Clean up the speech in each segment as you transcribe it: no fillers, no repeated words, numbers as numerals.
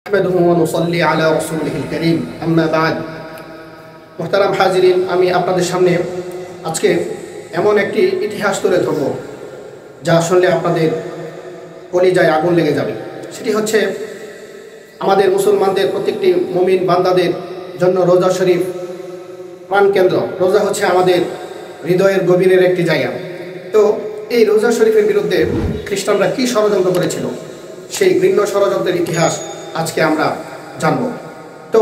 نحمده ونصلي على رسوله الكريم أما بعد محترم হাজিরিন আমি আপনাদের সামনে আজকে এমন একটি ইতিহাস তুলে ধরব যা শুনলে আপনাদের কলিজায় আগুন লেগে যাবে। সেটি হচ্ছে আমাদের মুসলমানদের প্রত্যেকটি মুমিন বান্দাদের জন্য রোজা শরীফ প্রাণকেন্দ্র। রোজা হচ্ছে আমাদের হৃদয়ের গভীরের একটি জায়গা। তো এই রোজা শরীফের বিরুদ্ধে খ্রিস্টানরা কী ষড়যন্ত্র করেছিল সেই ঘৃণ্য ষড়যন্ত্রের ইতিহাস আজকে আমরা জানব। তো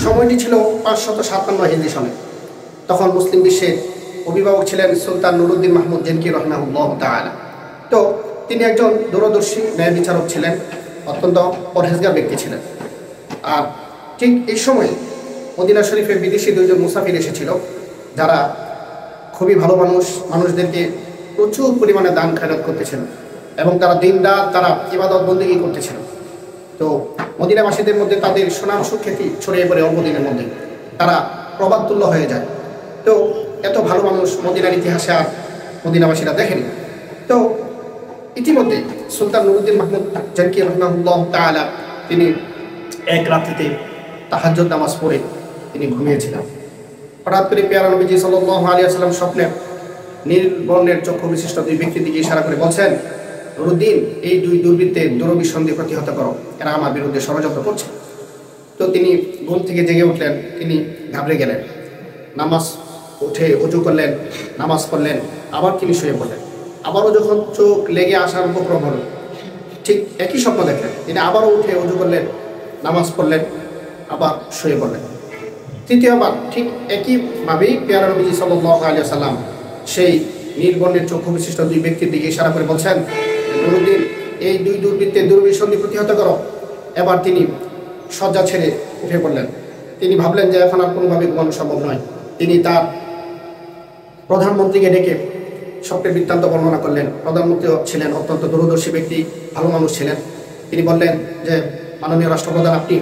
সময়টি ছিল 557 হিজরি সনে। তখন মুসলিম বিশ্বের অভিভাবক ছিলেন সুলতান নুরুদ্দিন মাহমুদ জেনকি রহমাহুল্লাহ তাআলা। তো তিনি একজন দূরদর্শী ন্যায় বিচারক ছিলেন, অত্যন্ত পরহেজগার ব্যক্তি ছিলেন। আর ঠিক এই সময় মদিনা শরীফে বিদেশি দুইজন মুসাফির এসেছিল, যারা খুবই ভালো মানুষদেরকে প্রচুর পরিমাণে দান খয়রাত করতেছিল এবং তারা দিনরাত তারা ইবাদত বন্দেগী করতেছিল। তো মদিনাবাসীদের মধ্যে তাদের সুনাম সুখ্যাতি ছড়িয়ে পড়ে অল্প দিনের মধ্যে, তারা প্রবাদতুল্য হয়ে যায়। তো এত ভালো মানুষ মদিনার ইতিহাসে আর মদিনাবাসীরা দেখেনি। তো ইতিমধ্যে সুলতান নুরুদ্দিন মাহমুদ জেনকি রহমাহুল্লাহ তাআলা তিনি এক রাত্রিতে তাহাজ্জুদ নামাজ পড়ে তিনি ঘুমিয়েছিলেন। হঠাৎ করে পেয়ারা নবীজি সাল্লাল্লাহু আলাইহি ওয়াসাল্লাম স্বপ্নে নীল বর্ণের চক্ষু বিশিষ্ট দুই ব্যক্তির দিকে ইশারা করে বলছেন, নুরুদ্দিন, এই দুই দুর্বৃত্তের দুরভিসন্ধি প্রতিহত করো, এরা আমার বিরুদ্ধে ষড়যন্ত্র করছে। তো তিনি ঘুম থেকে জেগে উঠলেন, তিনি ঘাবড়ে গেলেন, নামাজ উঠে উজু করলেন, নামাজ পড়লেন, আবার তিনি শুয়ে পড়লেন। আবারও যখন চোখ লেগে আসার উপক্রম হল, ঠিক একই স্বপ্ন দেখলেন। তিনি আবারও উঠে উজু করলেন, নামাজ পড়লেন, আবার শুয়ে পড়লেন। তৃতীয়বার ঠিক একইভাবেই পেয়ারা নবীজি সাল্লাল্লাহু আলাইহি ওয়াসাল্লাম সেই নীলবর্ণের চক্ষু বিশিষ্ট দুই ব্যক্তির দিকে ইশারা করে বলছেন, নুরুদ্দিন, এই দুই দুর্বৃত্তের দুর্বিসন্ধি প্রতিহত করো। এবার তিনি শয্যা ছেড়ে উঠে পড়লেন। তিনি ভাবলেন যে এখন আর কোনোভাবে ঘুমানো সম্ভব নয়। তিনি তার প্রধানমন্ত্রীকে ডেকে স্বপ্নের বৃত্তান্ত বর্ণনা করলেন। প্রধানমন্ত্রী ছিলেন অত্যন্ত দূরদর্শী ব্যক্তি, ভালো মানুষ ছিলেন। তিনি বললেন যে, মাননীয় রাষ্ট্রপ্রধান, আপনি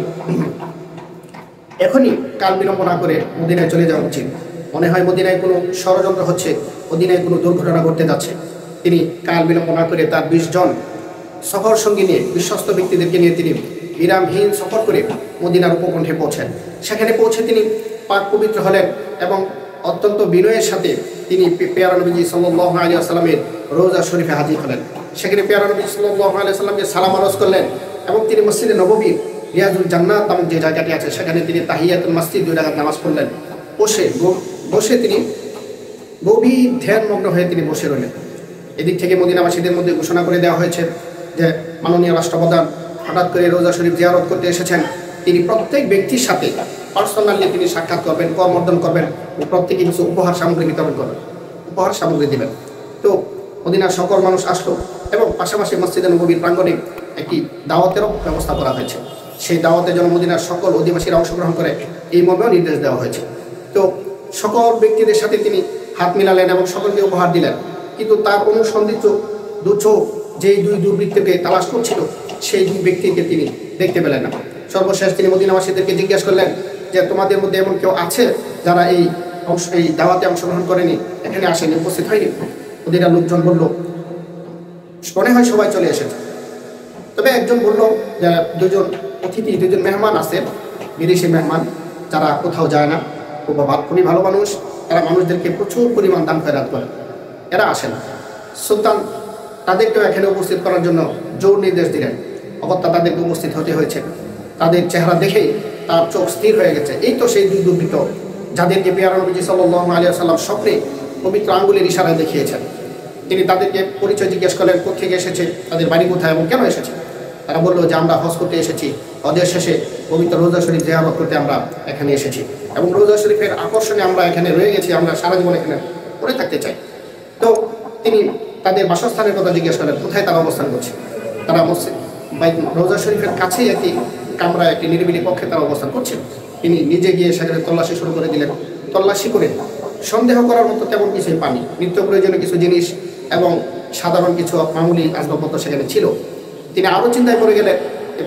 এখনই কাল বিলম্ব না করে মদিনায় চলে যাওয়া উচিত। মনে হয় মদিনায় কোনো ষড়যন্ত্র হচ্ছে, মদিনায় কোনো দুর্ঘটনা ঘটতে যাচ্ছে। তিনি কাল বিলম্ব না করে তার 20 জন সফর সঙ্গী নিয়ে, বিশ্বস্ত ব্যক্তিদেরকে নিয়ে তিনি বিরামহীন সফর করে মদিনার উপকণ্ঠে পৌঁছেন। সেখানে পৌঁছে তিনি পাক পবিত্র হলেন এবং অত্যন্ত বিনয়ের সাথে তিনি পেয়ারা নবীজি সাল্লাল্লাহু আলাইহি ওয়াসাল্লামের রোজা শরীফে হাজির হলেন। সেখানে পেয়ারা নবীজি সাল্লাল্লাহু আলাইহি ওয়াসাল্লামকে সালাম আরজ করলেন এবং তিনি মসজিদে নববীর রিয়াজুল জান্নাত নামক যে জায়গাটি আছে সেখানে তিনি তাহিয়াতুল মসজিদ 2 রাকাত নামাজ পড়লেন। বসে তিনি গভীর ধ্যানমগ্ন হয়ে তিনি বসে রইলেন। এদিক থেকে মদিনাবাসীদের মধ্যে ঘোষণা করে দেওয়া হয়েছে যে মাননীয় রাষ্ট্রপ্রধান হঠাৎ করে রোজা শরীফ জিয়ারত করতে এসেছেন। তিনি প্রত্যেক ব্যক্তির সাথে পার্সোনালি তিনি সাক্ষাৎ করবেন, করমর্দন করবেন ও প্রত্যেকে কিছু উপহার সামগ্রী বিতরণ করবেন, উপহার সামগ্রী দেবেন। তো মদিনার সকল মানুষ আসলো এবং পাশাপাশি মসজিদে নববীর প্রাঙ্গণে একটি দাওয়াতেরও ব্যবস্থা করা হয়েছে। সেই দাওয়াতের জন্য মদিনার সকল অধিবাসীরা অংশগ্রহণ করে এই মর্মেও নির্দেশ দেওয়া হয়েছে। তো সকল ব্যক্তিদের সাথে তিনি হাত মিলালেন এবং সকলকে উপহার দিলেন। কিন্তু তার অনুসন্ধিত চোখ যেই দুই দুর্বৃত্তকে তালাশ করছিল, সেই দুই ব্যক্তিকে তিনি দেখতে পেলেন না। সর্বশেষ তিনি মদিনাবাসীদেরকে জিজ্ঞাসা করলেন যে, তোমাদের মধ্যে এমন কেউ আছে যারা এই দাওয়াতে অংশগ্রহণ করেনি, এখানে আসেনি, উপস্থিত হয়নি? মদিনার লোকজন বলল, মনে হয় সবাই চলে এসেছে। তবে একজন বলল যে, দুজন মেহমান আছে, বিদেশি মেহমান, যারা কোথাও যায় না, খুবই ভালো মানুষ, তারা মানুষদেরকে প্রচুর পরিমাণ দান খয়রাত করে, এরা আসে না। সুলতান তাদেরকেও এখানে উপস্থিত করার জন্য জোর নির্দেশ দিলেন। অগত্যা তাদেরকে উপস্থিত হতে হয়েছে। তাদের চেহারা দেখেই তার চোখ স্থির হয়ে গেছে। এই তো সেই দুই দুর্বৃত্ত যাদেরকে পেয়ারা নবীজি সাল্লাল্লাহু আলাইহি ওয়াসাল্লাম স্বপ্নে পবিত্র আঙ্গুলের ইশারায় দেখিয়েছেন। তিনি তাদেরকে পরিচয় জিজ্ঞেস করলেন, কোথেকে এসেছে, তাদের বাড়ি কোথায় এবং কেন এসেছে। তারা বললো যে, আমরা হজ করতে এসেছি, হজের শেষে পবিত্র রোজা শরীফ জিয়ারত করতে আমরা এখানে এসেছি এবং রোজা শরীফের আকর্ষণে আমরা এখানে রয়ে গেছি, আমরা সারা জীবন এখানে পড়ে থাকতে চাই। তো তিনি তাদের বাসস্থানের কথা জিজ্ঞেস করলেন, কোথায় তারা অবস্থান করছে। তারা রোজা শরীফের কাছেই একটি কামরায়, একটি নিরিবিলি কক্ষে তারা অবস্থান করছে। তিনি নিজে গিয়ে সেখানে তল্লাশি শুরু করে দিলেন। তল্লাশি করে সন্দেহ করার মতো তেমন কিছুই পানি, নিত্য প্রয়োজনীয় কিছু জিনিস এবং সাধারণ কিছু মামুলি আসবাবপত্র সেখানে ছিল। তিনি আরও চিন্তায় পড়ে গেলেন,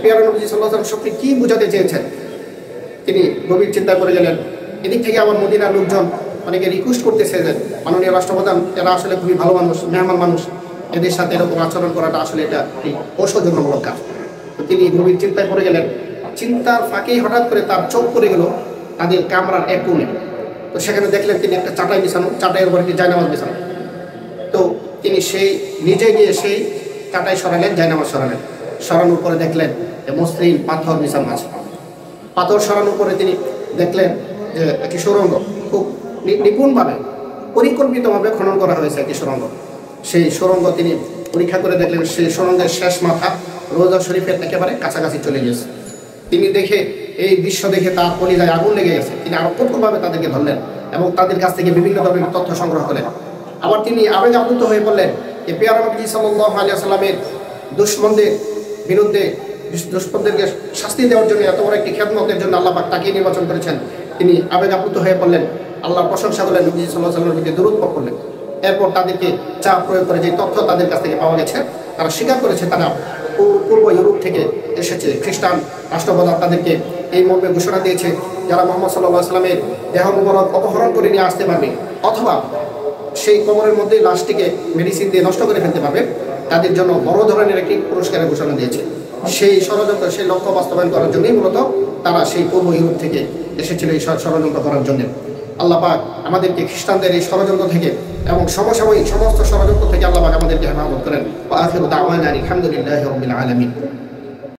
পেয়ারা নবীজি সাল্লাল্লাহু আলাইহি ওয়াসাল্লাম স্বপ্নে কী বোঝাতে চেয়েছেন। তিনি গভীর চিন্তায় পড়ে গেলেন। এদিক থেকে আবার মদিনার লোকজন অনেকে রিকোয়েস্ট করতেছে যে, মাননীয় রাষ্ট্রপ্রধান, এরা আসলে খুবই ভালো মানুষ, মেহমান মানুষ, এদের সাথে এরকম আচরণ করাটা আসলে এটা অসৌজন্যমূলক কাজ। তিনি গভীর চিন্তায় পড়ে গেলেন। চিন্তার ফাঁকেই হঠাৎ করে তার চোখ পড়ে গেল তাদের কামরার এক কোণে। তো সেখানে দেখলেন তিনি একটা চাটাই বিছানো, চাটাইয়ের উপর একটি জায়নামাজ বিছানো। তো তিনি সেই নিজে গিয়ে সেই চাটাই সরালেন, জায়নামাজ সরালেন। সরানোর পরে দেখলেন যে মসৃণ পাথর বিছানো আছে। পাথর সরানোর পরে তিনি দেখলেন যে একটি সুড়ঙ্গ, খুব নিপুণভাবে পরিকল্পিতভাবে খনন করা হয়েছে একটি সুড়ঙ্গ। সেই সুড়ঙ্গ তিনি পরীক্ষা করে দেখলেন সেই সুড়ঙ্গের শেষ মাথা রোজা শরীফের একেবারে কাছাকাছি চলে গেছে। তিনি দেখে এই দৃশ্য দেখে তার কলিজায় আগুন লেগে গেছে। তিনি আরো কঠোরভাবে তাদেরকে ধরলেন এবং তাদের কাছ থেকে বিভিন্ন ধরনের তথ্য সংগ্রহ করলেন। আবার তিনি আবেগ আপ্লুত হয়ে বললেন যে পেয়ারা নবী সাল্লাল্লাহু আলাইহি ওয়াসাল্লামের দুশমনদের বিরুদ্ধে, দুশমনদেরকে শাস্তি দেওয়ার জন্য এত বড় একটি খেদমতের জন্য আল্লাহ পাক তাকে নির্বাচন করেছেন। তিনি আবেগ আপ্লুত হয়ে বললেন, আল্লাহর প্রশংসা করলেন, নবী সাল্লাল্লাহু আলাইহি ওয়াসাল্লামের প্রতি দরুদ পাঠ করলেন। এরপর তাদেরকে চাপ প্রয়োগ করে যে তথ্য তাদের কাছ থেকে পাওয়া গেছে তারা স্বীকার করেছে তারা পূর্ব ইউরোপ থেকে এসেছে। খ্রিস্টান রাষ্ট্রপ্রধান তাদেরকে এই মর্মে ঘোষণা দিয়েছে, যারা মুহাম্মদ সাল্লাল্লাহু আলাইহি ওয়াসাল্লামের দেহ মুবারক অপহরণ করে নিয়ে আসতে পারবে অথবা সেই কবরের মধ্যে লাশটিকে মেডিসিন দিয়ে নষ্ট করে ফেলতে পারবে, তাদের জন্য বড় ধরনের একটি পুরস্কারের ঘোষণা দিয়েছে। সেই ষড়যন্ত্র, সেই লক্ষ্য বাস্তবায়ন করার জন্যই মূলত তারা সেই পূর্ব ইউরোপ থেকে এসেছিল এই ষড়যন্ত্র করার জন্য। আল্লাহ পাক আমাদেরকে খ্রিস্টানদের এই ষড়যন্ত্র থেকে এবং সমসাময়িক সমস্ত ষড়যন্ত্র থেকে আল্লাহ পাক আমাদেরকে হেফাজত করেন। ওয়া আখিরু দাওয়ানা আলহামদুলিল্লাহি রাব্বিল আলামিন।